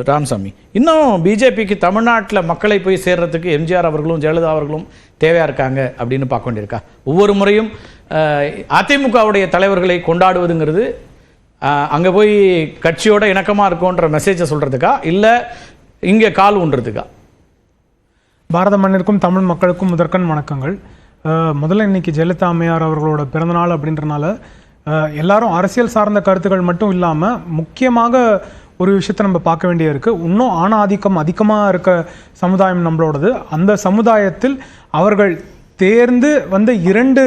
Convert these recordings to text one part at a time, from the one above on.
ராமசாமி, இன்னும் பிஜேபிக்கு தமிழ்நாட்டில் மக்களை போய் சேர்றதுக்கு எம்ஜிஆர் அவர்களும் ஜெயலலிதா அவர்களும் தேவையாக இருக்காங்க அப்படின்னு பார்க்க வேண்டியிருக்கா? ஒவ்வொரு முறையும் அதிமுகவுடைய தலைவர்களை கொண்டாடுவதுங்கிறது அங்கே போய் கட்சியோட இணக்கமாக இருக்கும்ன்ற மெசேஜை சொல்கிறதுக்கா இல்லை இங்கே கால் ஊன்றதுக்கா? பாரத மண்ணிற்கும் தமிழ் மக்களுக்கும் முதற்கண் வணக்கங்கள். முதல்ல இன்னைக்கு ஜெயலலிதா அம்மையார் அவர்களோட பிறந்தநாள் அப்படின்றனால எல்லாரும் அரசியல் சார்ந்த கருத்துக்கள் மட்டும் இல்லாமல் முக்கியமாக ஒரு விஷயத்தை நம்ம பார்க்க வேண்டிய இருக்குது. இன்னும் ஆணாதிக்கம் அதிகமாக இருக்க சமுதாயம் நம்மளோடது. அந்த சமுதாயத்தில் அவர்கள் தேர்ந்து வந்த 2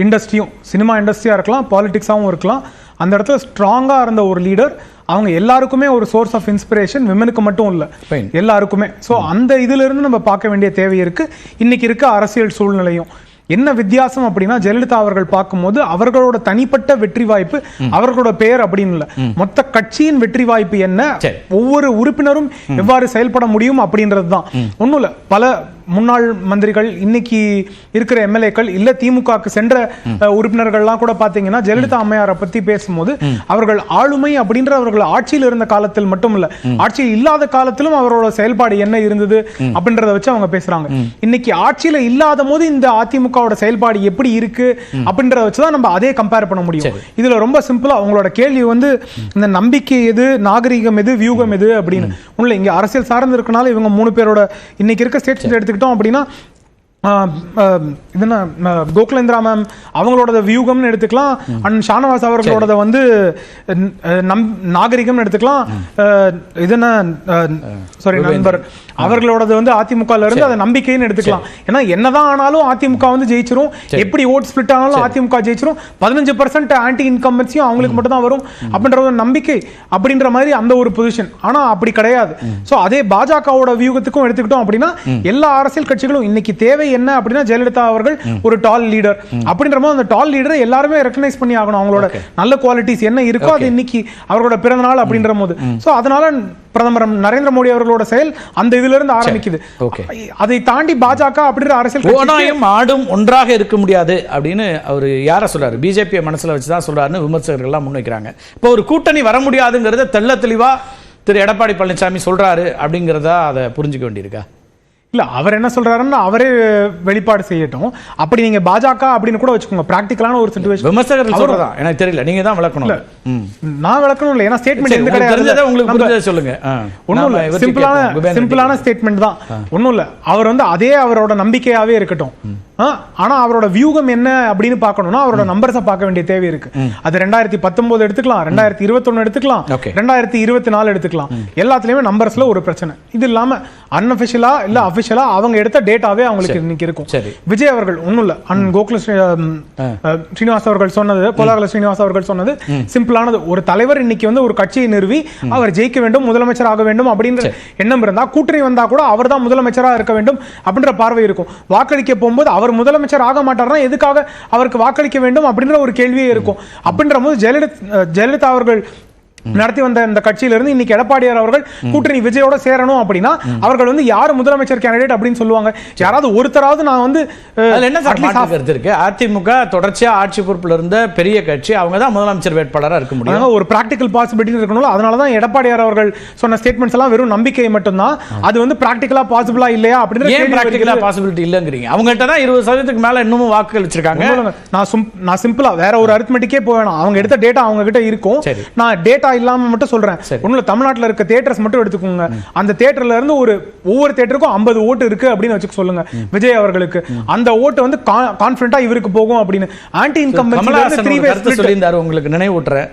இண்டஸ்ட்ரியும், சினிமா இண்டஸ்ட்ரியாக இருக்கலாம், பாலிடிக்ஸாகவும் இருக்கலாம், அந்த இடத்துல ஸ்ட்ராங்காக இருந்த ஒரு லீடர். அவங்க எல்லாருக்குமே ஒரு சோர்ஸ் ஆஃப் இன்ஸ்பிரேஷன், விமனுக்கு மட்டும் இல்லை, எல்லாருக்குமே. ஸோ அந்த இதிலிருந்து நம்ம பார்க்க வேண்டிய தேவை இருக்குது. இன்னைக்கு இருக்க அரசியல் சூழ்நிலையும் என்ன வித்தியாசம் அப்படின்னா, ஜெயலலிதா அவர்கள் பார்க்கும்போது அவர்களோட தனிப்பட்ட வெற்றி வாய்ப்பு, அவர்களோட பெயர் அப்படின்னு இல்லை, மொத்த கட்சியின் வெற்றி வாய்ப்பு என்ன, ஒவ்வொரு உறுப்பினரும் எவ்வாறு செயல்பட முடியும் அப்படின்றது தான். ஒன்றும் இல்லை, பல முன்னாள் மந்திரிகள், இன்னைக்கு இருக்கிற எம்எல்ஏக்கள், இல்ல திமுகவுக்கு சென்ற உறுப்பினர்கள்லாம் கூட பாத்தீங்கன்னா ஜெயலலிதா அம்மையாரை பத்தி பேசும்போது அவர்கள் ஆளுமை அப்படின்ற அவர்கள் ஆட்சியில் இருந்த காலத்தில் மட்டும் இல்ல, ஆட்சியில் இல்லாத காலத்திலும் அவரோட செயல்பாடு என்ன இருந்தது அப்படின்றத வச்சு அவங்க பேசுறாங்க. இன்னைக்கு ஆட்சியில இல்லாத போது இந்த அதிமுகவோட செயல்பாடு எப்படி இருக்கு அப்படின்றத வச்சுதான் நம்ம அதே கம்பேர் பண்ண முடியும். இதுல ரொம்ப சிம்பிளா அவங்களோட கேள்வி வந்து இந்த நம்பிக்கை எது, நாகரிகம் எது, வியூகம் எது அப்படின்னு. உள்ள இங்க அரசியல் சார்ந்து இருக்கனால இவங்க 3 பேரோட இன்னைக்கு இருக்க ஸ்டேட்மெண்ட் எடுத்துக்கிட்டோம் அப்படின்னா, கோகுலேந்திரா மேம் அவங்களோட வியூகம்னு எடுத்துக்கலாம், அண்ட் ஷானவாஸ் அவர்களோட வந்து நாகரிகம்னு எடுத்துக்கலாம், இதுன்னா சாரி நண்பர் அவர்களோட வந்து அதிமுகல இருந்து அதை நம்பிக்கைன்னு எடுத்துக்கலாம். ஏன்னா என்னதான் ஆனாலும் அதிமுக வந்து ஜெயிச்சிரும், எப்படி ஓட் ஸ்பிளிட் ஆனாலும் அதிமுக ஜெயிச்சிரும், 15% ஆன்டி இன்கம்பன்சியும் அவங்களுக்கு மட்டும் தான் வரும் அப்படின்ற ஒரு நம்பிக்கை அப்படின்ற மாதிரி அந்த ஒரு பொசிஷன். ஆனா அப்படி கிடையாது. ஸோ அதே பாஜகவோட வியூகத்துக்கும் எடுத்துக்கிட்டோம் அப்படின்னா, எல்லா அரசியல் கட்சிகளும் இன்னைக்கு தேவை என்ன அப்படின்னா, ஜெயலலிதா அவர்கள் ஒரு டால் லீடர் அப்படின்ற போது அந்த டால் லீடரை எல்லாருமே ரெகனைஸ் பண்ணி ஆகணும். அவங்களோட நல்ல குவாலிட்டிஸ் என்ன இருக்கோ அது இன்னைக்கு அவரோட பிறந்த நாள் அப்படின்ற போது. ஸோ அதனால பிரதமர் நரேந்திர மோடி அவர்களோட செயல் அந்த இதுல இருந்து ஆரம்பிக்குது. அதை தாண்டி பாஜக அப்படின்ற அரசியல் ஆடும் ஒன்றாக இருக்க முடியாது அப்படின்னு அவர் யார சொல்றாரு? பிஜேபி மனசுல வச்சுதான் சொல்றாருன்னு விமர்சகர்கள் எல்லாம் முன்வைக்கிறாங்க. இப்போ ஒரு கூட்டணி வர முடியாதுங்கிறத தெள்ள தெளிவா திரு எடப்பாடி பழனிசாமி சொல்றாரு அப்படிங்கிறதா அதை புரிஞ்சுக்க வேண்டியிருக்கா? இல்ல, அவர் என்ன சொல்றாருன்னா அவரே வெளிப்பாடு செய்யட்டும். அப்படி நீங்க பாஜக அப்படின்னு கூட வச்சுக்கோங்க, பிராக்டிகலான ஒரு சிச்சுவேஷன். விமர்சகர்கள் சொல்றதா எனக்கு தெரியல, நீங்க தான் விளக்கணும். நான் விளக்கணும் இல்ல, ஏன்னா ஸ்டேட்மெண்ட் எந்த கிடையாது, உங்களுக்கு புரிஞ்சதை சொல்லுங்க. ஒண்ணும் இல்ல, சிம்பிளான ஸ்டேட்மெண்ட் தான். ஒண்ணும் இல்ல, அவர் வந்து அதே அவரோட நம்பிக்கையாவே இருக்கட்டும். ஆனா அவரோட வியூகம் என்ன அப்படின்னு பார்க்கணும்னா அவரோட நம்பர்ஸை பார்க்க வேண்டிய தேவை இருக்கு. அது 2019 எடுத்துக்கலாம், 2021 எடுத்துக்கலாம், 2024 எடுத்துக்கலாம். எல்லாத்துலயுமே நம்பர்ஸ்ல ஒரு பிரச்சனை. இது இல்லாம அன்அபிஷியலா இல்ல அபிஷியலா அவங்க எடுத்த டேட்டாவே அவங்களுக்கு இன்னைக்கு இருக்கும். விஜய் அவர்கள் ஒண்ணும் இல்ல, கோகுல ஸ்ரீனிவாஸ் அவர்கள் சொன்னது, கோலாகல ஸ்ரீனிவாஸ் அவர்கள் சொன்னது சிம்பிளானது. ஒரு தலைவர் இன்னைக்கு வந்து ஒரு கட்சியை நிறுவி அவர் ஜெயிக்க வேண்டும், முதலமைச்சர் ஆக வேண்டும் அப்படின்ற எண்ணம் இருந்தா, கூட்டணி வந்தா கூட அவர் தான் முதலமைச்சராக இருக்க வேண்டும் அப்படின்ற பார்வை இருக்கும். வாக்களிக்க போகும்போது அவர் முதலமைச்சர் ஆக மாட்டார்னா எதுக்காக அவருக்கு வாக்களிக்க வேண்டும் அப்படின்ற ஒரு கேள்வியே இருக்கும். அப்படின்ற போது ஜெயலலிதா அவர்கள் நடத்தி வந்த இந்த கட்சியிலிருந்து இன்னைக்கு எடப்பாடியார் அவர்கள் கூட்டணி விஜயோட சேரணும் அப்படின்னா அவர்கள் வந்து யார் முதலமைச்சர் கேண்டிடேட் அப்படின்னு சொல்லுவாங்க. யாராவது ஒருத்தராவது நான் வந்து என்ன கருத்து இருக்கு? அதிமுக தொடர்ச்சியா ஆட்சி பொறுப்புல இருந்த பெரிய கட்சி, அவங்க தான் முதலமைச்சர் வேட்பாளராக இருக்க முடியும். ஒரு பிராக்டிகல் பாசிபிலிட்டி இருக்கணும். அதனால தான் எடப்பாடியார் அவர்கள் சொன்ன ஸ்டேட்மெண்ட்ஸ் எல்லாம் வெறும் நம்பிக்கை மட்டும்தான். அது வந்து பிராக்டிகலா பாசிபிளா இல்லையா அப்படின்னு ஏன் பிராக்டிகலா பாசிபிலிட்டி இல்லங்கிறீங்க? அவங்ககிட்ட தான் 20% மேல இன்னமும் வாக்குகள் வச்சிருக்காங்க. நான் சிம்பிளா வேற ஒரு அரித்மெட்டிக்கே போவேணும். அவங்க எடுத்த டேட்டா அவங்க கிட்ட இருக்கும். நான் டேட்டா இல்லாம மட்டும் சொல்றேன். ஒண்ணுல தமிழ்நாட்டுல இருக்க தியேட்டர்ஸ் மட்டும் எடுத்துக்கோங்க. அந்த தியேட்டர்ல இருந்து ஒவ்வொரு தியேட்டருக்கும் 50 ஓட்டு இருக்கு அப்படின்னு வச்சுக்க சொல்லுங்க விஜய் அவர்களுக்கு. அந்த ஓட்டு வந்து கான்ஃபிடென்ட்டா இவருக்கு போகும் அப்படின்னு. ஆன்டி இன்கம்பன்சி சொல்லியிருந்தாரு, உங்களுக்கு நினைவூட்டுறேன்.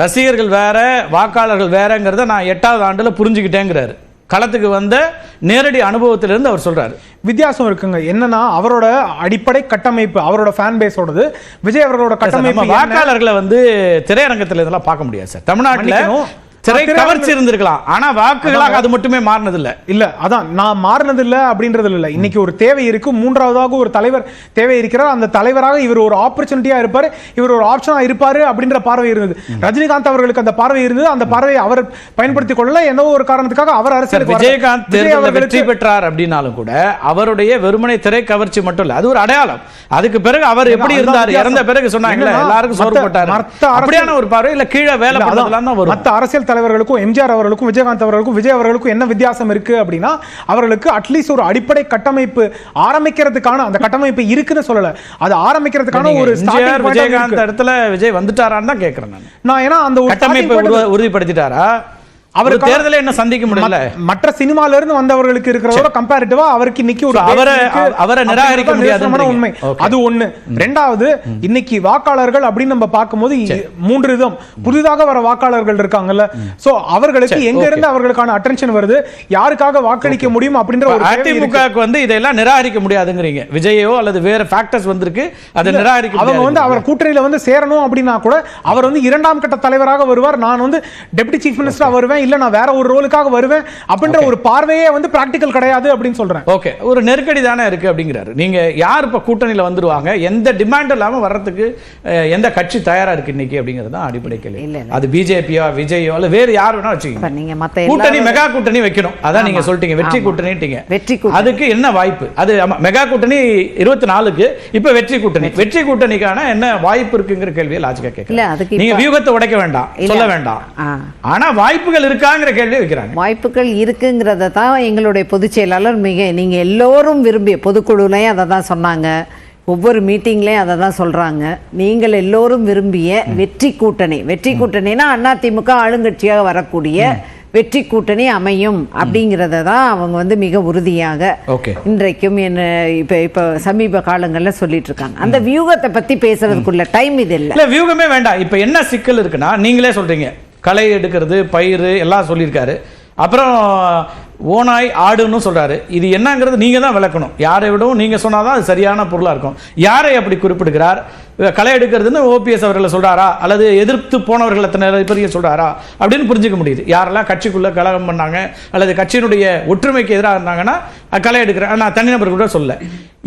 ரசிகர்கள் வேற, வாக்காளர்கள் வேறங்கிறத நான் 8வது ஆண்டுல புரிஞ்சுக்கிட்டேங்கிறாரு. களத்துக்கு வந்த நேரடி அனுபவத்திலிருந்து அவர் சொல்றாரு. வித்தியாசம் இருக்குங்க. என்னன்னா அவரோட அடிப்படை கட்டமைப்பு, அவரோட ஃபேன் பேஸோடது, விஜய் அவர்களோட கட்டமைப்பு. வாக்காளர்களை வந்து திரையரங்கத்தில் இதெல்லாம் பார்க்க முடியாது சார். தமிழ்நாட்டில் திரை கவர்ச்சி இருந்திருக்கலாம், ஆனா வாக்குகளாக அது மட்டுமே மாறினது இல்ல. இல்ல, அதான் நான் மாறினது இல்ல அப்படின்றது இல்ல. இன்னைக்கு ஒரு தேவை இருக்கு, மூன்றாவதாக ஒரு தலைவர் தேவை இருக்கிறார். அந்த தலைவராக இவர் ஒரு ஆப்பர்ச்சுனிட்டியா இருப்பாரு, இவர் ஒரு ஆப்ஷனா இருப்பாரு அப்படின்ற பார்வை இருந்தது. ரஜினிகாந்த் அவர்களுக்கு அந்த பார்வை இருந்தது. அந்த பார்வையை அவர் பயன்படுத்திக் கொள்ளல. என்னவோ ஒரு காரணத்துக்காக அவர் அரசியல். விஜயகாந்த் வெற்றி பெற்றார் அப்படின்னாலும் கூட அவருடைய வெறுமனை திரை கவர்ச்சி மட்டும் இல்ல, அது ஒரு அடையாளம். அதுக்கு பிறகு அவர் எப்படி இருந்தார், இறந்த பிறகு சொன்னாங்க எல்லாருக்கும் சோறு போட்டார், அப்படியான ஒரு பார்வை இல்ல. கீழே வேலை பண்ணலாம் தான் வரும். மற்ற அரசியல் தலைவர்களுக்கும் எம்ஜிஆர் அவர்களுக்கும் விஜயகாந்த் அவர்களுக்கும் விஜய் அவர்களுக்கும் என்ன வித்தியாசம் இருக்கு அப்படின்னா அவர்களுக்கு அட்லீஸ்ட் ஒரு அடிப்படை கட்டமைப்பு ஆரம்பிக்கிறதுக்கான அந்த கட்டமைப்பு இருக்குன்னு சொல்லல, அது ஆரம்பிக்கிறதுக்கான ஒரு விஜயகாந்த் இடத்துல விஜய் வந்துட்டாரான்னு தான் கேட்கிறேன் நான் ஏன்னா அந்த கட்டமைப்பை உறுதிப்படுத்திட்டாரா? அவர் தேர்தலை என்ன சந்திக்க முடியல. மற்ற சினிமால இருந்து வந்தவர்களுக்கு இருக்கிறதோட கம்பேரிட்டிவா அவருக்கு இன்னைக்கு ஒரு அவரை நிராகரிக்க முடியாத உண்மை. அது ஒண்ணு. ரெண்டாவது, இன்னைக்கு வாக்காளர்கள் அப்படின்னு நம்ம பார்க்கும்போது 3 விதம் புதிதாக வர வாக்காளர்கள் இருக்காங்கல்ல. சோ அவர்களுக்கு எங்க இருந்து அவர்களுக்கான அட்டென்ஷன் வருது, யாருக்காக வாக்களிக்க முடியும் அப்படின்ற ஒரு அதிமுகவுக்கு வந்து இதெல்லாம் நிராகரிக்க முடியாதுங்கறீங்க. விஜயோ அல்லது வேற ஃபேக்டர்ஸ் வந்திருக்கு, அதை நிராகரிக்க அவங்க வந்து அவர் கூட்டணியில வந்து சேரணும் அப்படின்னா கூட அவர் வந்து 2ஆம் கட்ட தலைவராக வருவார். நான் வந்து டெப்யூட்டி சீஃப் மினிஸ்டரா வருவேன், இல்ல நான் வேற ஒரு ரோலுக்காக வருவேன் அப்படின்ற ஒரு பார்வையே வந்து பிராக்டிகல் கிடையாது அப்படின்னு சொல்றேன். ஓகே, ஒரு நெருக்கடி தானே இருக்கு அப்படிங்கிறாரு. நீங்க யார் இப்ப கூட்டணியில வந்துருவாங்க, எந்த டிமாண்ட் இல்லாம வர்றதுக்கு எந்த கட்சி தயாரா இருக்கு இன்னைக்கு அப்படிங்கிறது தான் அடிப்படை கேள்வி. அது பிஜேபியோ விஜயோ இல்ல வேற யார் வேணா வச்சுக்கோங்க. கூட்டணி மெகா கூட்டணி வைக்கணும், அதான் நீங்க சொல்லிட்டீங்க. வெற்றி கூட்டணிட்டீங்க. அதுக்கு என்ன வாய்ப்பு? அது மெகா கூட்டணி 24க்கு, இப்ப வெற்றி கூட்டணி. வெற்றி கூட்டணிக்கான என்ன வாய்ப்பு இருக்குங்கிற கேள்வியை லாஜிக்கா கேட்கல. நீங்க வியூகத்தை உடைக்க வேண்டாம், சொல்ல வேண்டாம், ஆனா வாய்ப்புகள் இருக்காங்கிற கேள்வி வைக்கிறாங்க. வாய்ப்புகள் இருக்குங்கிறத தான் எங்களுடைய பொதுச் செயலாளர் நீங்க எல்லோரும் விரும்பிய பொதுக்குழுலையும் அதை தான் சொன்னாங்க, ஒவ்வொரு மீட்டிங்லேயும் அதை தான் சொல்றாங்க. நீங்கள் எல்லோரும் விரும்பிய வெற்றி கூட்டணி, வெற்றி கூட்டணினா அதிமுக ஆளுங்கட்சியாக வரக்கூடிய வெற்றி கூட்டணி அமையும் அப்படிங்கிறத தான் அவங்க வந்து மிக உறுதியாக இன்றைக்கும் இப்ப சமீப காலங்களில் சொல்லிட்டு இருக்காங்க. அந்த வியூகத்தை பத்தி பேசுறதுக்குள்ள டைம் இது இல்லை. வியூகமே வேண்டாம். இப்ப என்ன சிக்கல் இருக்குன்னா, நீங்களே சொல்றீங்க களை எடுக்கிறது, பயிர் எல்லாம் சொல்லியிருக்காரு. அப்புறம் ஓனாய் ஆடுன்னு சொல்றாரு. இது என்னங்கிறது நீங்க தான் விளக்கணும். யாரை விடவும் நீங்க சொன்னாதான் அது சரியான பொருளா இருக்கும். யாரை அப்படி குறிப்பிடுகிறார்? களை எடுக்கிறதுன்னு ஓபிஎஸ் அவர்களை சொல்றாரா, அல்லது எதிர்த்து போனவர்கள் எத்தனை பெரிய சொல்றாரா அப்படின்னு புரிஞ்சுக்க முடியுது. யாரெல்லாம் கட்சிக்குள்ள கலகம் பண்ணாங்க அல்லது கட்சியினுடைய ஒற்றுமைக்கு எதிராக இருந்தாங்கன்னா களை எடுக்கிறேன், நான் தனிநபர் கூட சொல்ல.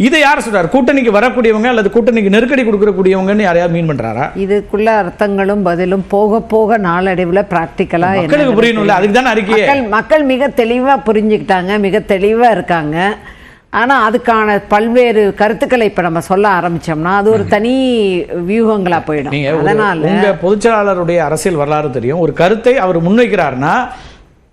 இதை யார் சொல்றாரு? கூட்டணிக்கு வரக்கூடியவங்க அல்லது கூட்டணிக்கு நெருக்கடி கொடுக்கக்கூடியவங்கன்னு யாரையாவது மீன் பண்றாரா? இதுக்குள்ள அர்த்தங்களும் பதிலும் போக போக நாளடைவில் பிராக்டிக்கலா மக்களுக்கு புரியணும்ல, அதுக்கு தான் அறிக்கை. மக்கள் மிக தெளிவா புரிஞ்சுக்கிட்டாங்க, மிக தெளிவா இருக்காங்க. ஆனால் அதுக்கான பல்வேறு கருத்துக்களை இப்போ நம்ம சொல்ல ஆரம்பிச்சோம்னா அது ஒரு தனி வியூகங்களா போயிடும். அதனால உங்க பொதுச்செயலாளருடைய அரசியல் வரலாறு தெரியும். ஒரு கருத்தை அவர் முன்வைக்கிறார்னா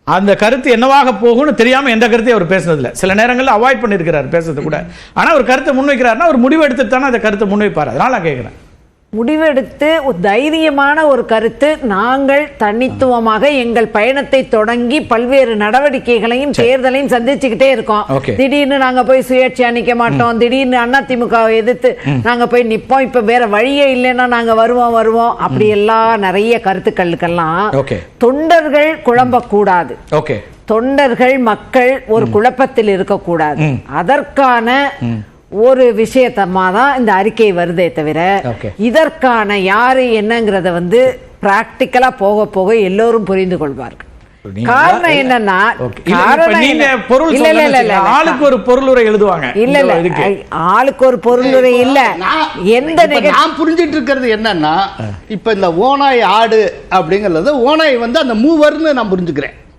அந்த கருத்து என்னவாக போகும்னு தெரியாம எந்த கருத்தையும் அவர் பேசுனதில்லை. சில நேரங்களில் அவாய்ட் பண்ணியிருக்கிறார் பேசுறது கூட. ஆனால் ஒரு கருத்தை முன்வைக்கிறார்னா ஒரு முடிவு எடுத்துட்டு தானே அந்த கருத்தை முன்வைப்பார். அதனால நான் கேட்குறேன், முடிவெடுத்து ஒரு தைரியமான ஒரு கருத்து, நாங்கள் தனித்துவமாக எங்கள் பயணத்தை தொடங்கி பல்வேறு நடவடிக்கைகளையும் தேர்தலையும் சந்திச்சுக்கிட்டே இருக்கோம். திடீர்னு நாங்க போய் சுயேட்சையா நிக்க மாட்டோம், திடீர்னு அதிமுகவை எதிர்த்து நாங்க போய் நிப்போம், இப்ப வேற வழியே இல்லைன்னா நாங்க வருவோம் அப்படி எல்லாம் நிறைய கருத்துக்களுக்கெல்லாம் தொண்டர்கள் குழம்பக்கூடாது. தொண்டர்கள் மக்கள் ஒரு குழப்பத்தில் இருக்கக்கூடாது. அதற்கான ஒரு விஷயத்தமா தான் இந்த அறிக்கை வருதே தவிர இதற்கான யாரு என்னங்கிறத வந்து பிராக்டிக்கலா போக போக எல்லோரும் புரிந்து கொள்வார்கள். காரணம் என்னன்னா ஆளுக்கு ஒரு பொருளுரை எழுதுவாங்க. இல்ல ஆளுக்கு ஒரு பொருளுரை இல்ல. எந்த நான் புரிஞ்சிட்டு இருக்கிறது என்னன்னா, இப்ப இந்த ஓனாய் ஆடு அப்படிங்கறது ஓனாய் வந்து அந்த மூவர்னு நான் புரிஞ்சுக்கிறேன்.